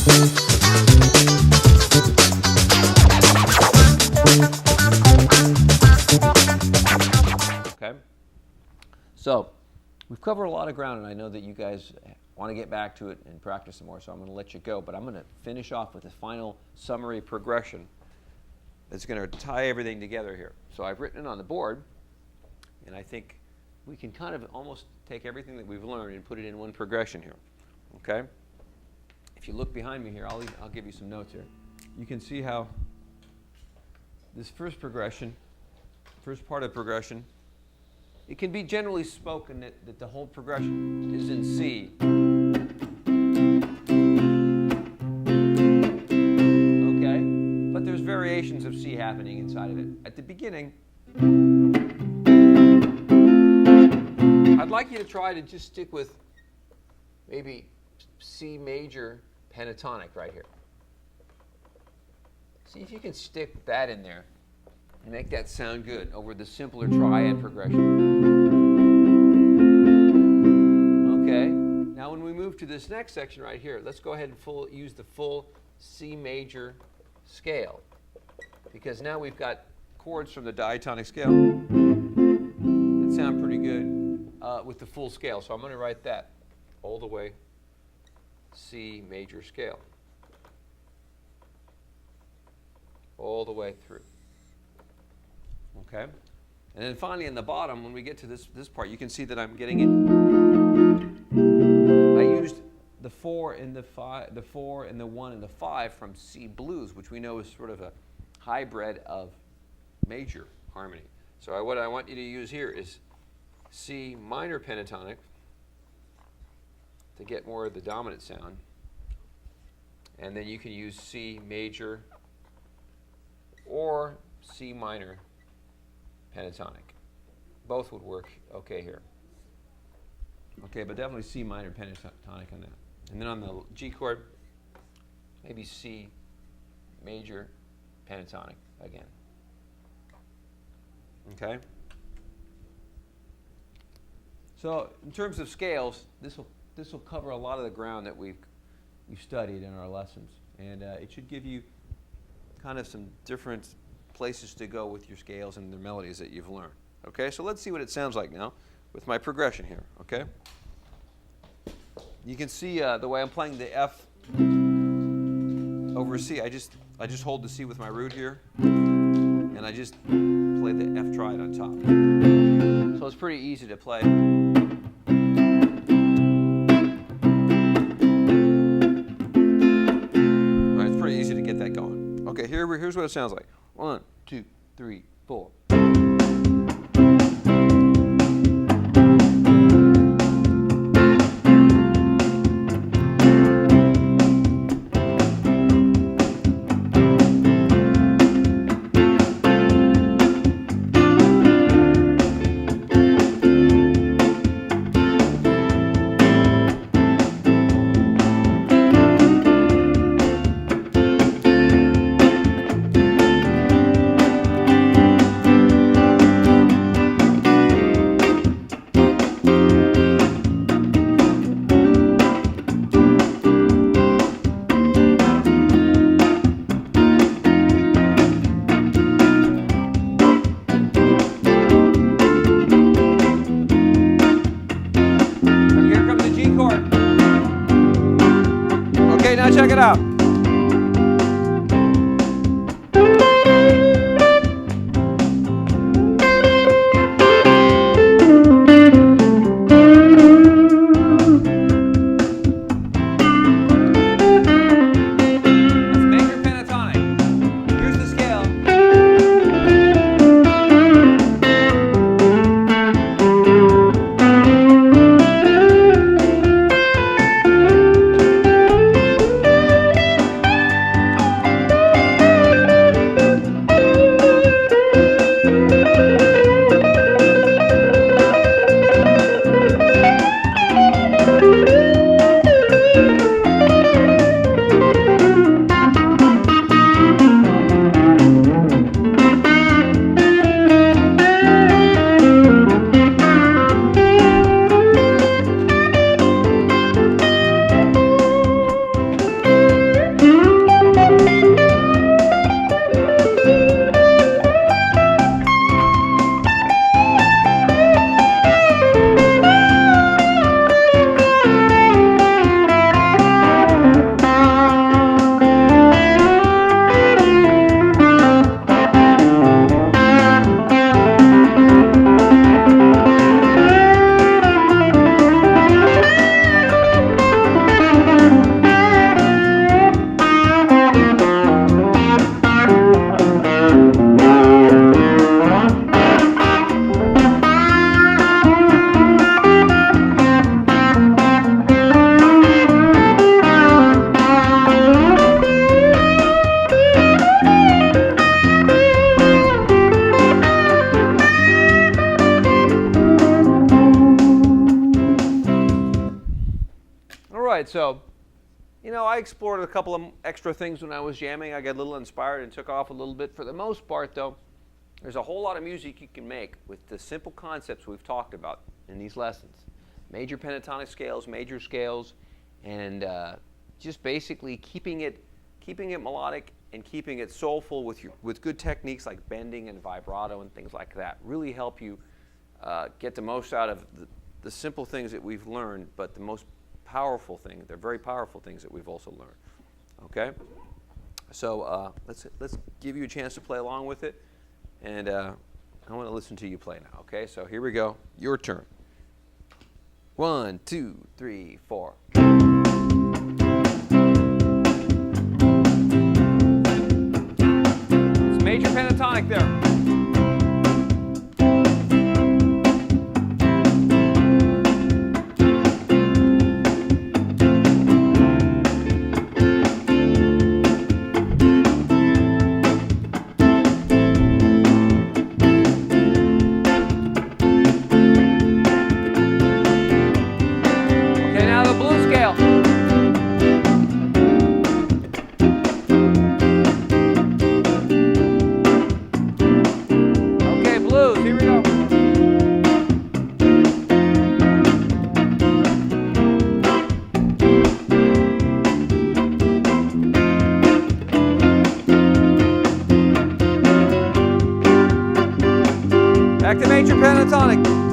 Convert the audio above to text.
Okay, so we've covered a lot of ground, and I know that you guys want to get back to it and practice some more, so I'm going to let you go. But I'm going to finish off with a final summary progression that's going to tie everything together here. So I've written it on the board, and I think we can kind of almost take everything that we've learned and put it in one progression here. Okay? If you look behind me here, I'll give you some notes here. You can see how this first progression, first part of the progression, it can be generally spoken that the whole progression is in C. Okay? But there's variations of C happening inside of it. At the beginning, I'd like you to try to just stick with maybe C major pentatonic right here. See if you can stick that in there and make that sound good over the simpler triad progression. Okay, now when we move to this next section right here, let's go ahead and use the full C major scale, because now we've got chords from the diatonic scale that sound pretty good with the full scale. So I'm going to write that all the way C major scale, all the way through. Okay, and then finally in the bottom, when we get to this part, you can see that I'm getting it. I used the 4 and the 5, the 4 and the 1 and the 5 from C blues, which we know is sort of a hybrid of major harmony. So what I want you to use here is C minor pentatonic to get more of the dominant sound, and then you can use C major or C minor pentatonic. Both would work okay here. Okay, but definitely C minor pentatonic on that. And then on the G chord, maybe C major pentatonic again. Okay? So in terms of scales, this will cover a lot of the ground that we've studied in our lessons. And it should give you kind of some different places to go with your scales and the melodies that you've learned. Okay, so let's see what it sounds like now with my progression here. Okay, you can see the way I'm playing the F over C. I just hold the C with my root here, and I just play the F triad on top. So it's pretty easy to play. All right, it's pretty easy to get that going. Okay, here's what it sounds like. 1, 2, 3, 4. Now check it out. That's major pentatonic. Here's the scale. so, you know, I explored a couple of extra things when I was jamming. I got a little inspired and took off a little bit. For the most part, though, there's a whole lot of music you can make with the simple concepts we've talked about in these lessons. Major pentatonic scales, major scales, and just basically keeping it melodic and keeping it soulful with good techniques like bending and vibrato and things like that. Really help you get the most out of the simple things that we've learned, but the most powerful thing, they're very powerful things that we've also learned. Okay? So let's give you a chance to play along with it, and I want to listen to you play now. Okay? So here we go. Your turn. 1, 2, 3, 4. It's major pentatonic there. Back to major pentatonic.